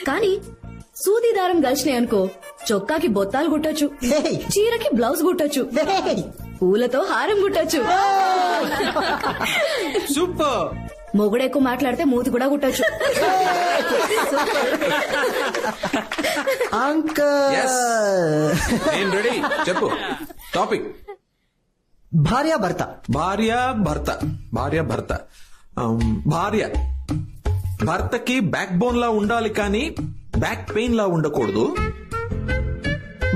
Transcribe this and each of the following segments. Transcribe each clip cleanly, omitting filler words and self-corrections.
కానీ సూది దారం కలిసినాయి అనుకో చొక్కాకి బొత్తాలు కుట్టొచ్చు, చీరకి బ్లౌజ్ కుట్టొచ్చు, పూలతో హారం కుట్టొచ్చు. సూపర్. మొగుడెక్కువ మాట్లాడితే మూతి కూడా కుట్టొచ్చు. అంకల్ నేను రెడీ. చెప్పు టాపిక్. భార్య భర్త. భార్య భర్త. భార్య భర్త. భార్య భర్తకి బ్యాక్ బోన్ లా ఉండాలి కానీ బ్యాక్ పెయిన్ లా ఉండకూడదు.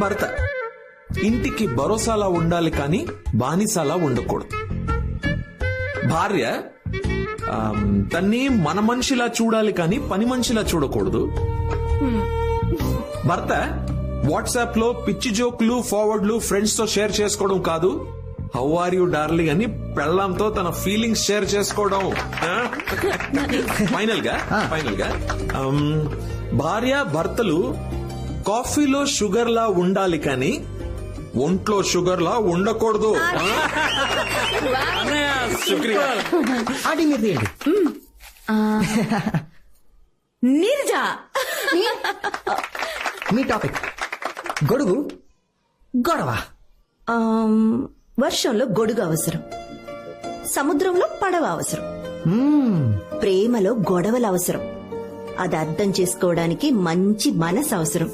భర్త ఇంటికి భరోసాలా ఉండాలి కానీ బానిసలా ఉండకూడదు. భార్య తన్ని మన మనిషిలా చూడాలి కానీ పని మనిషిలా చూడకూడదు. భర్త వాట్సాప్ లో పిచ్చి జోకులు ఫార్వర్డ్లు ఫ్రెండ్స్ తో షేర్ చేసుకోవడం కాదు, హౌ ఆర్ యూ డార్లింగ్ అని పెళ్ళాంతో తన ఫీలింగ్స్ షేర్ చేసుకోవడం. ఫైనల్ గా భార్య భర్తలు కాఫీలో షుగర్ లా ఉండాలి కానీ ఒంట్లో షుగర్ లా ఉండకూడదు. ఆంటీ మీరు తీయండి. నీరజా మీ టాపిక్. గొడుగు గొడవ. వర్షంలో గొడుగు అవసరం, సముద్రంలో పడవ అవసరం, ప్రేమలో గొడవలు అవసరం. అది అర్థం చేసుకోవడానికి మంచి మనసు అవసరం.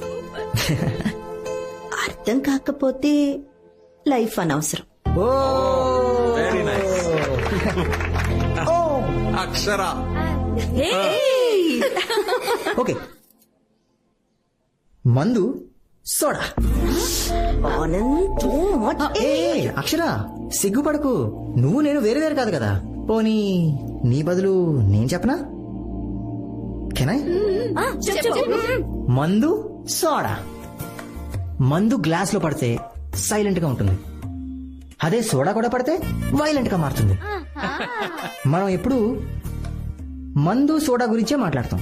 అర్థం కాకపోతే లైఫ్ అనవసరం. Very nice. అక్షర. ఓకే. మందు సోడా. అక్షర సిగ్గుపడకు, నువ్వు నేను వేరు వేరు కాదు కదా. పోనీ నీ బదులు నేను చెప్పనా? కెనాయ్? మందు సోడా. మందు గ్లాస్ లో పడితే సైలెంట్ గా ఉంటుంది, అదే సోడా కూడా పడితే వైలెంట్ గా మారుతుంది. మనం ఎప్పుడు మందు సోడా గురించే మాట్లాడతాం,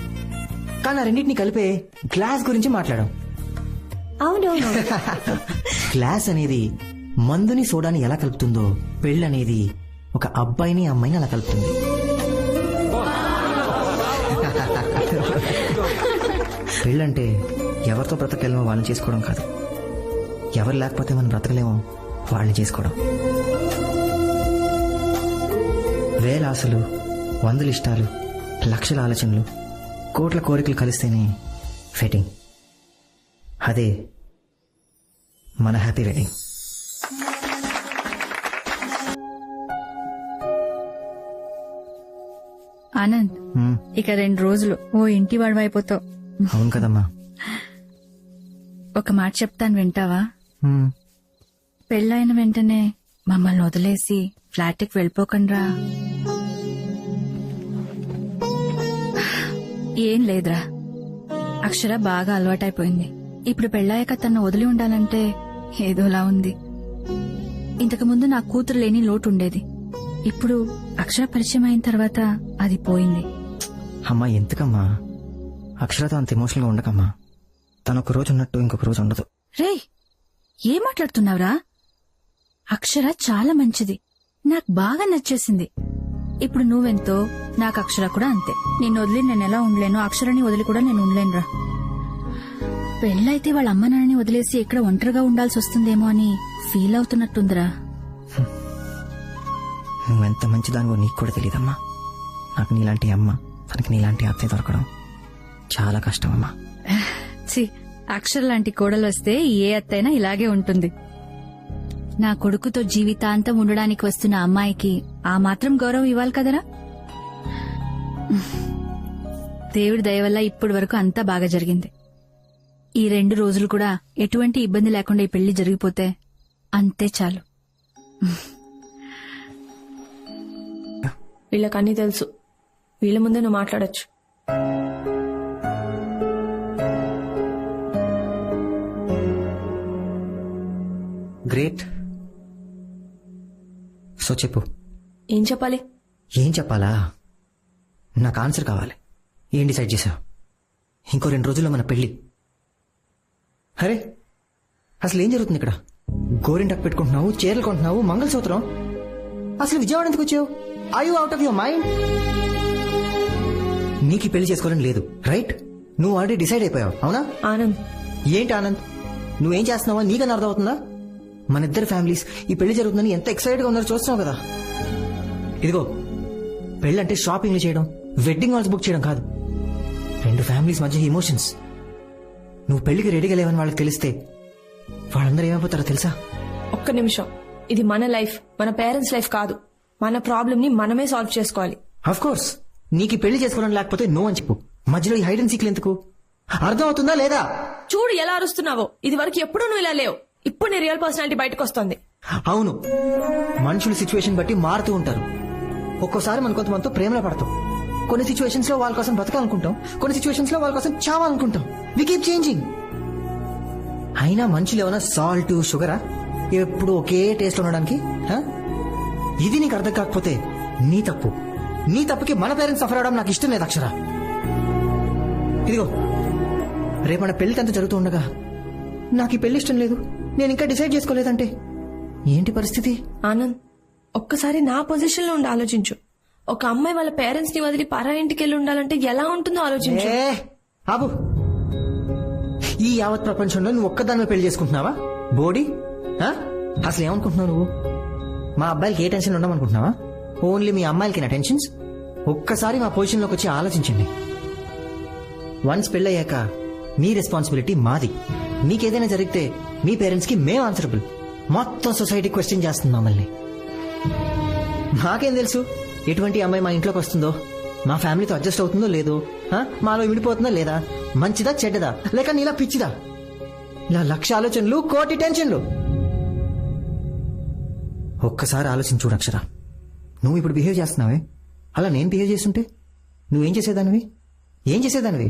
కానీ ఆ రెండింటిని కలిపే గ్లాస్ గురించి మాట్లాడాం. అవునవును. గ్లాస్ అనేది మందుని సోడాని ఎలా కలుపుతుందో పెళ్ళనేది ఒక అబ్బాయిని అమ్మాయిని అలా కలుపుతుంది. పెళ్ళంటే ఎవరితో బ్రతకలేమో వాళ్ళని చేసుకోవడం కాదు, ఎవరు లేకపోతే మనం బ్రతకలేమో వాళ్ళని చేసుకోవడం. వేల ఆశలు, వందల ఇష్టాలు, లక్షల ఆలోచనలు, కోట్ల కోరికలు కలిస్తేనే వెడ్డింగ్. అదే మన హ్యాపీ వెడ్డింగ్. ఆనంద్, ఇక 2 రోజులు ఓ ఇంటి వాడివైపోతావు. అవును కదమ్మా. ఒక మాట చెప్తాను, వింటావా? పెళ్ళైన వెంటనే మమ్మల్ని వదిలేసి ఫ్లాట్కి వెళ్ళిపోకండ్రా. ఏం లేదురా, అక్షర బాగా అలవాటైపోయింది. ఇప్పుడు పెళ్ళాక తను వదిలి ఉండాలంటే ఏదోలా ఉంది. ఇంతకు ముందు నా కూతురు లేని లోటు ఉండేది, ఇప్పుడు అక్షర పరిచయం అయిన తర్వాత అది పోయింది. అమ్మా ఎందుకమ్మా అక్షరతో అంత ఎమోషనల్ గా ఉండకమ్మా. తను ఒక రోజు ఉన్నట్టు ఇంకొక రోజు ఉండదు. రే, ఏం మాట్లాడుతున్నావురా? అక్షర చాలా మంచిది, నాకు బాగా నచ్చేసింది. ఇప్పుడు నువ్వెంతో నాకు అక్షర కూడా అంతే. నిన్ను వదిలి నేను ఎలా ఉండలేను, అక్షరాన్ని వదిలి కూడా నేను ఉండలేనురా. పెళ్ళైతే వాళ్ళ అమ్మ నాన్నని వదిలేసి ఇక్కడ ఒంటరిగా ఉండాల్సి వస్తుందేమో అని ఫీల్ అవుతున్నట్టుందిరా. నువ్వెంత మంచిదానివో నీకు కూడా తెలియదమ్మా. నాకు నీలాంటి అమ్మ, తనకి నీలాంటి అత్తయ్య దొరకడం చాలా కష్టం అమ్మా. అక్షర లాంటి కోడలు వస్తే ఏ అత్తైనా ఇలాగే ఉంటుంది. నా కొడుకుతో జీవితాంతం ఉండడానికి వస్తున్న అమ్మాయికి ఆ మాత్రం గౌరవం ఇవ్వాలి కదరా. దేవుడి దయ వల్ల ఇప్పటి వరకు అంతా బాగా జరిగింది. ఈ 2 రోజులు కూడా ఎటువంటి ఇబ్బంది లేకుండా ఈ పెళ్లి జరిగిపోతే అంతే చాలు. వీళ్ళకన్నీ తెలుసు, వీళ్ళ ముందే నువ్వు మాట్లాడొచ్చు. గ్రేట్. సో చెప్పు. ఏం చెప్పాలి? ఏం చెప్పాలా? నాకు ఆన్సర్ కావాలి. ఏం డిసైడ్ చేశావు? ఇంకో 2 రోజుల్లో మన పెళ్లి. అరే అసలు ఏం జరుగుతుంది ఇక్కడ? గోరింటాకు పెట్టుకుంటున్నావు, చీరలు కొంటున్నావు, మంగళసూత్రం. అసలు విజయవాడ ఎందుకు వచ్చావు? Are you out of your mind? నీకు పెళ్లి చేసుకోవాలని లేదు, రైట్? నువ్వు ఆల్రెడీ డిసైడ్ అయిపోయావు అవునా? ఆనంద్, ఏంటి ఆనంద్, నువ్వేం చేస్తున్నావా నీకన్నా అర్థం అవుతుందా? మన ఇద్దరు ఫ్యామిలీస్ ఈ పెళ్లి జరుగుతుందని ఎంత ఎక్సైటెడ్ గా ఉన్నారో చూస్తున్నావు కదా. ఇదిగో, పెళ్లి అంటే షాపింగ్లు చేయడం, వెడ్డింగ్ హాల్స్ బుక్ చేయడం కాదు. రెండు ఫ్యామిలీస్ మధ్య ఎమోషన్స్. నువ్వు పెళ్లికి రెడీగా లేవని వాళ్ళకి తెలిస్తే వాళ్ళందరూ ఏమైపోతారో తెలుసా? ఒక్క నిమిషం. ఇది మన లైఫ్, మన పేరెంట్స్ లైఫ్ కాదు. మన ప్రాబ్లమ్ ని మనమే సాల్వ్ చేసుకోవాలి. అఫ్ కోర్స్, నీకు ఈ పెళ్లి చేసుకోవడం లేకపోతే నో అని చెప్పు. మధ్యలో ఈ హైడ్ అండ్ సీక్లు ఎందుకు? అర్థం అవుతుందా లేదా? చూడు ఎలా అరుస్తున్నావో. ఇది వరకు ఎప్పుడూ నువ్వు ఇలా లేవు. ఇప్పుడు నీ రియల్ పర్సనాలిటీ బయటకు వస్తుంది. అవును, మనుషులు సిచ్యువేషన్ బట్టి మారుతూ ఉంటారు. ఒక్కోసారి మనం కొంతమందితో ప్రేమలో పడతాం. కొన్ని సిచ్యువేషన్స్ లో వాళ్ళ కోసం బతకాలనుకుంటాం, కొన్ని సిచ్యువేషన్స్ లో వాళ్ళ కోసం చావాలనుకుంటాం. We keep changing. అయినా మనుషులు ఏమైనా సాల్ట్ షుగరా ఎప్పుడు ఒకే టేస్ట్ ఉండడానికి? ఇది నీకు అర్థం కాకపోతే నీ తప్పు. నీ తప్పుకి మన పేరెంట్స్ సఫర్ అవడం నాకు ఇష్టం లేదు అక్షర. ఇదిగో, రేపు మన పెళ్లి అంతా జరుగుతూ ఉండగా నాకు ఈ పెళ్లి ఇష్టం లేదు, నేను ఇంకా డిసైడ్ చేసుకోలేదంటే ఏంటి పరిస్థితి? ఆనంద్, ఒక్కసారి నా పొజిషన్ లో ఉండి ఆలోచించు. ఒక అమ్మాయి వాళ్ళ పేరెంట్స్ ని వదిలి పరా ఇంటికి వెళ్ళి ఉండాలంటే ఎలా ఉంటుందో ఆలోచించు. ఆబు, ఈ యావత్ ప్రపంచంలో నువ్వు ఒక్కదాన్ని పెళ్లి చేసుకుంటున్నావా బోడీ? అసలు ఏమనుకుంటున్నావు నువ్వు? మా అబ్బాయిలకి ఏ టెన్షన్ ఉండమనుకుంటున్నావా? ఓన్లీ మీ అమ్మాయిలకి నా టెన్షన్స్? ఒక్కసారి మా పొజిషన్ లోకి వచ్చి ఆలోచించండి. వన్స్ పెళ్ళయ్యాక మీ రెస్పాన్సిబిలిటీ మాది. మీకేదైనా జరిగితే మీ పేరెంట్స్ కి మేము ఆన్సరబుల్. మొత్తం సొసైటీ క్వశ్చన్ చేస్తుంది మమ్మల్ని. మాకేం తెలుసు ఎటువంటి అమ్మాయి మా ఇంట్లోకి వస్తుందో, మా ఫ్యామిలీతో అడ్జస్ట్ అవుతుందో లేదో, మాలో విడిపోతుందో లేదా, మంచిదా చెడ్డదా, లేక నీలా పిచ్చిదా? ఇలా లక్ష ఆలోచనలు, కోటి టెన్షన్లు. ఒక్కసారి ఆలోచించు అక్షర. నువ్వు ఇప్పుడు బిహేవ్ చేస్తున్నావే, అలా నేను బిహేవ్ చేస్తుంటే నువ్వేం చేసేదానివి? ఏం చేసేదానివి?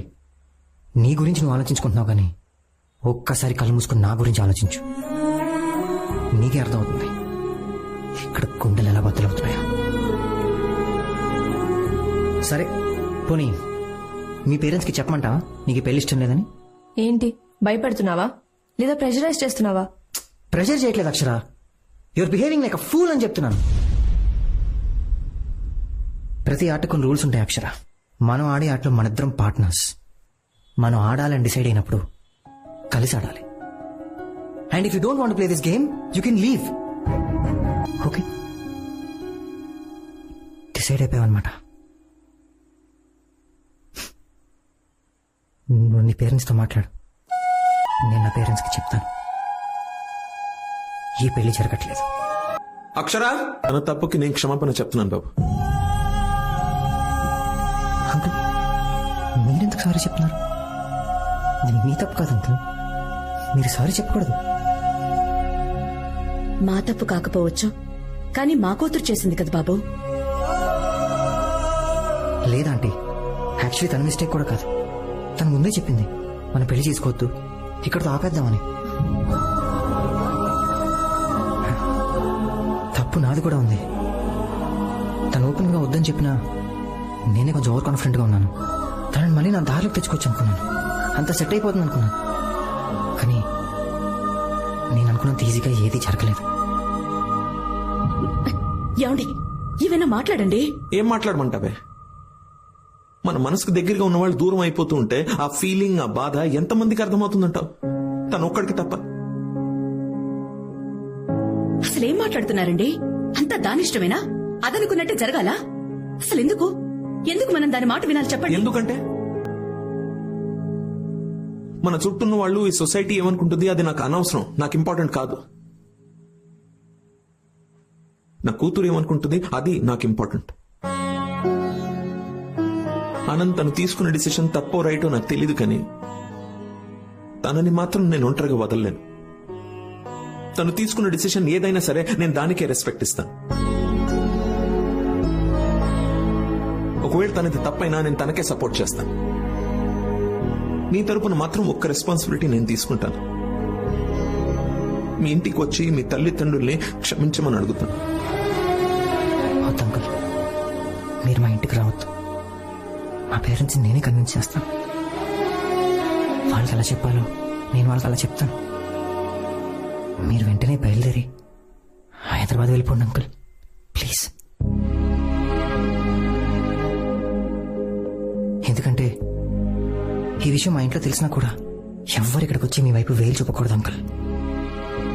నీ గురించి నువ్వు ఆలోచించుకుంటున్నావు కానీ ఒక్కసారి కళ్ళు మూసుకుని నా గురించి ఆలోచించు. నీకే అర్థమవుతుంది ఇక్కడ గుండెలు ఎలా బద్దలవుతున్నాయో. సరే పోనీ, మీ పేరెంట్స్ కి చెప్పమంటావా నీకు పెళ్లి ఇష్టం లేదని? ఏంటి భయపెడుతున్నావా లేదా ప్రెషరైజ్ చేస్తున్నావా? ప్రెషర్ చేయట్లేదు Akshara, your behaving like a fool అని చెప్తున్నాను. ప్రతి ఆటకు కొన్ని రూల్స్ ఉంటాయి అక్షర. మనం ఆడే ఆటలో మనిద్దరం పార్ట్నర్స్. మనం ఆడాలని డిసైడ్ అయినప్పుడు కలిసి ఆడాలి. And if you don't want play this game you can leave. Okay, decide అయిపోయావన్నమాట. నువ్వు నీ పేరెంట్స్తో మాట్లాడు, నేను నా పేరెంట్స్కి చెప్తాను ఈ పెళ్లి జరగట్లేదు. అక్షర, తన తప్పుకి నేను క్షమాపణ చెప్తున్నాను బాబు. అంకుల్, మీరెందుకు సారీ చెప్తున్నారు? మీ తప్పు కాదు అంకుల్, మీరు సారీ చెప్పకూడదు. మా తప్పు కాకపోవచ్చు, కానీ మా కూతురు చేసింది కదా బాబు. లేదా ఆంటీ, యాక్చువల్లీ తన మిస్టేక్ కూడా కాదు. తను ముందే చెప్పింది మనం పెళ్లి చేసుకోవద్దు, ఇక్కడతో ఆపేద్దామని. తప్పు నాది కూడా ఉంది. తను ఓపెన్ గా వద్దని చెప్పినా నేనే కొంచెం ఓవర్ కాన్ఫిడెంట్ గా ఉన్నాను. తనని మళ్ళీ నా దారిలోకి తెచ్చుకోవచ్చు అనుకున్నాను, అంత సెట్ అయిపోతుంది అనుకున్నాను. కానీ నేను అనుకున్నంత ఈజీగా ఏది జరగలేదు. ఏమండి, ఏమైనా మాట్లాడండి. ఏం మాట్లాడమంటావే? మన మనసుకు దగ్గరగా ఉన్న వాళ్ళు దూరం అయిపోతూ ఉంటే ఆ ఫీలింగ్, ఆ బాధ ఎంతమందికి అర్థమవుతుందంటావు? తను ఒక్కడికి తప్ప. అసలేం మాట్లాడుతున్నారండి? అంతా దానిష్టమేనా? అదనుకున్నట్టే జరగాల? అసలు ఎందుకు ఎందుకు మనం దాని మాట వినాలి చెప్పండి. ఎందుకంటే మన చుట్టూన్న వాళ్ళు, ఈ సొసైటీ ఏమనుకుంటుంది అది నాకు అనవసరం, నాకు ఇంపార్టెంట్ కాదు. నా కూతురు ఏమనుకుంటుంది అది నాకు ఇంపార్టెంట్. ఆనంద్ తను తీసుకున్న డిసిషన్ తప్పో రైటో నాకు తెలియదు, కానీ తనని మాత్రం నేను ఒంటరిగా వదలలేను. తను తీసుకున్న డిసిషన్ ఏదైనా సరే నేను దానికే రెస్పెక్ట్ ఇస్తాను. ఒకవేళ తనది తప్పైనా నేను తనకే సపోర్ట్ చేస్తాను. నీ తరపున మాత్రం ఒక్క రెస్పాన్సిబిలిటీ నేను తీసుకుంటాను. మీ ఇంటికి వచ్చి మీ తల్లిదండ్రుల్ని క్షమించమని అడుగుతాను. వద్దు అంకుల్, మీరు మా ఇంటికి రావద్దు. మా పేరెంట్స్ నేనే కన్విన్స్ చేస్తాను. వాళ్ళకి అలా చెప్పాలో నేను వాళ్ళకి అలా చెప్తాను. మీరు వెంటనే బయలుదేరి హైదరాబాద్ వెళ్ళిపోండి అంకుల్, ప్లీజ్. ఎందుకంటే ఈ విషయం మా ఇంట్లో తెలిసినా కూడా ఎవ్వరు ఇక్కడికి వచ్చి మీ వైపు వేలు చూపకూడదు అంకుల్.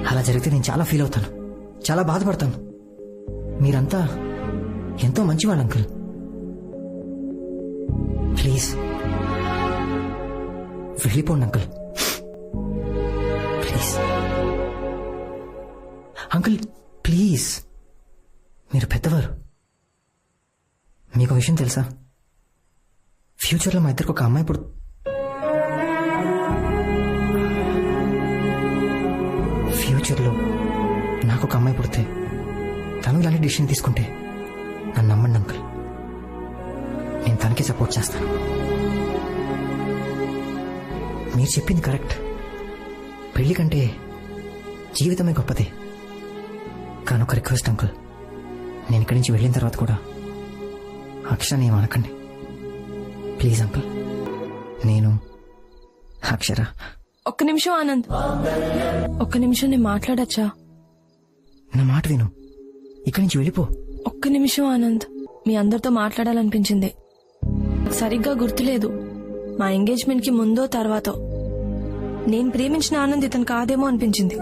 అలా జరిగితే నేను చాలా ఫీల్ అవుతాను, చాలా బాధపడతాను. మీరంతా ఎంతో మంచివాళ్ళు అంకుల్. ప్లీజ్ వెళ్ళిపోండి అంకుల్, ప్లీజ్ అంకుల్, ప్లీజ్. మీరు పెద్దవారు. మీకు విషయం తెలుసా? ఫ్యూచర్లో మా ఇద్దరికి ఒక అమ్మాయి ఫ్యూచర్లో నాకు ఒక అమ్మాయి పుడితే తను ఇలాంటి డిసిషన్ తీసుకుంటే నన్ను నమ్మండి అంకుల్, నేను తనకే సపోర్ట్ చేస్తాను. మీరు చెప్పింది కరెక్ట్. పెళ్లి కంటే జీవితమే గొప్పదే. కానీ ఒక రిక్వెస్ట్ అంకుల్, నేను ఇక్కడి నుంచి వెళ్ళిన తర్వాత కూడా అక్షరని ఏమనకండి ప్లీజ్ అంకుల్. నేను అక్షర. ఒక్క నిమిషం ఆనంద్, ఒక్క నిమిషం నేను మాట్లాడచ్చా? నా మాట విను, ఇక్కడి నుంచి వెళ్ళిపో. ఒక్క నిమిషం ఆనంద్, మీ అందరితో మాట్లాడాలనిపించింది. సరిగ్గా గుర్తులేదు మా ఎంగేజ్మెంట్ కి ముందో తర్వాతో. నేను ప్రేమించిన ఆనంద్ ఇతను కాదేమో అనిపించింది.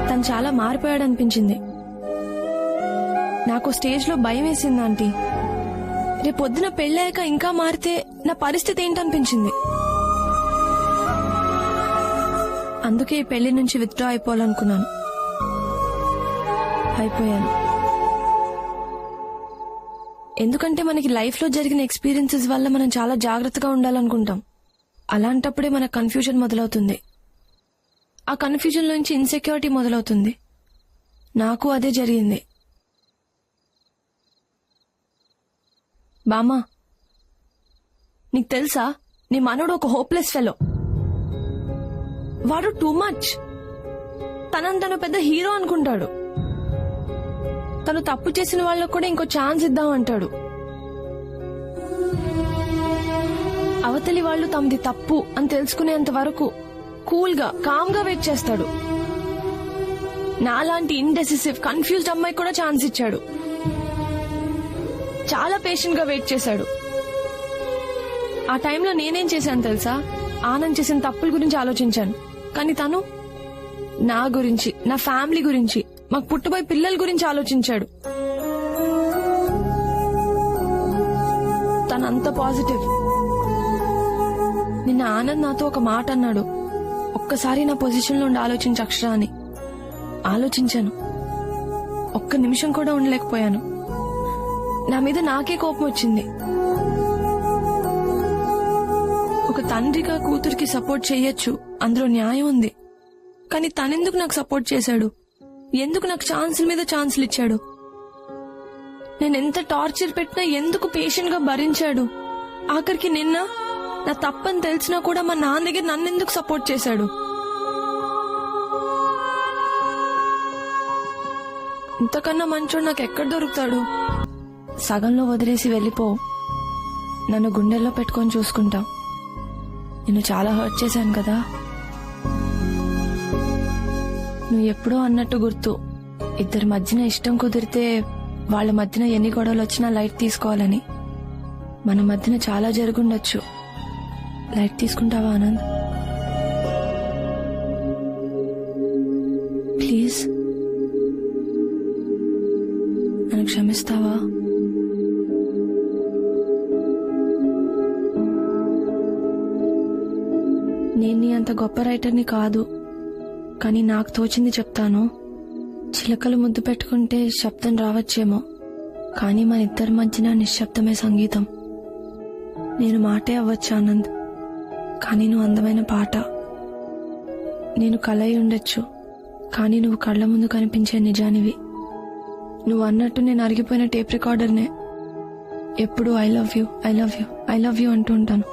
తను చాలా మారిపోయాడు అనిపించింది. నాకు స్టేజ్ లో భయం వేసింది ఆంటీ. రేపొద్దున పెళ్ళాక ఇంకా మారితే నా పరిస్థితి ఏంటనిపించింది. అందుకే ఈ పెళ్లి నుంచి విత్డ్రా అయిపోవాలనుకున్నాను. అయిపోయాను. ఎందుకంటే మనకి లైఫ్ లో జరిగిన ఎక్స్పీరియన్సెస్ వల్ల మనం చాలా జాగ్రత్తగా ఉండాలనుకుంటాం. అలాంటప్పుడే మన కన్ఫ్యూజన్ మొదలవుతుంది. ఆ కన్ఫ్యూజన్ నుంచి ఇన్సెక్యూరిటీ మొదలవుతుంది. నాకు అదే జరిగింది. బామ్మా, నీకు తెలుసా నీ మనోడు ఒక హోప్లెస్ ఫెలో. వాడు టూ మచ్. తను పెద్ద హీరో అనుకుంటాడు. తను తప్పు చేసిన వాళ్ళకు కూడా ఇంకో ఛాన్స్ ఇద్దామంటాడు. అవతలి వాళ్ళు తమది తప్పు అని తెలుసుకునేంత వరకు కూల్ గా కామ్ గా వెయిట్ చేస్తాడు. నాలాంటి ఇండెసిసివ్ కన్ఫ్యూజ్డ్ అమ్మాయి కూడా ఛాన్స్ ఇచ్చాడు. చాలా పేషెంట్ గా వెయిట్ చేశాడు. ఆ టైంలో నేనేం చేశాను తెలుసా? ఆనంద్ చేసిన తప్పుల గురించి ఆలోచించాను. కానీ తను నా గురించి, నా ఫ్యామిలీ గురించి, మాకు పుట్టబోయే పిల్లల గురించి ఆలోచించాడు. తనంత పాజిటివ్. నిన్న ఆనంద్ నాతో ఒక మాట అన్నాడు. ఒక్కసారి నా పొజిషన్ లో ఉండి ఆలోచించు అక్షర అని. ఆలోచించాను. ఒక్క నిమిషం కూడా ఉండలేకపోయాను. నా మీద నాకే కోపం వచ్చింది. ఒక తండ్రిగా కూతురికి సపోర్ట్ చెయ్యొచ్చు, అందులో న్యాయం ఉంది. కానీ తనెందుకు నాకు సపోర్ట్ చేశాడు? ఎందుకు నాకు ఛాన్సుల మీద ఛాన్సులు ఇచ్చాడు? నేనెంత టార్చర్ పెట్టినా ఎందుకు పేషెంట్ గా భరించాడు? ఆఖరికి నిన్న నా తప్పని తెలిసినా కూడా మా నాన్న దగ్గర నన్నెందుకు సపోర్ట్ చేశాడు? ఇంతకన్నా మంచోడు నాకు ఎక్కడ దొరుకుతాడు? సగంలో వదిలేసి వెళ్ళిపో. నన్ను గుండెల్లో పెట్టుకొని చూసుకుంటా. నిన్ను చాలా హర్ట్ చేశాను కదా. నువ్వు ఎప్పుడో అన్నట్టు గుర్తు, ఇద్దరి మధ్యన ఇష్టం కుదిరితే వాళ్ళ మధ్యన ఎన్ని గొడవలు వచ్చినా లైట్ తీసుకోవాలని. మన మధ్యన చాలా జరుగుండొచ్చు. లైట్ తీసుకుంటావా ఆనంద్? ప్లీజ్ నన్ను క్షమిస్తావా? నేను నీ అంత గొప్ప రైటర్ని కాదు, కానీ నాకు తోచింది చెప్తాను. చిలకలు ముద్దు పెట్టుకుంటే శబ్దం రావచ్చేమో, కానీ మన ఇద్దరి మధ్యన నిశ్శబ్దమే సంగీతం. నేను మాటే అవ్వచ్చు ఆనంద్, కానీ నువ్వు అందమైన పాట. నేను కలయి ఉండొచ్చు, కానీ నువ్వు కళ్ళ ముందు కనిపించే నిజానివి. నువ్వు అన్నట్టు నేను అరిగిపోయిన టేప్ రికార్డర్నే. ఎప్పుడు I love you, I love you, I love you అంటూ ఉంటాను.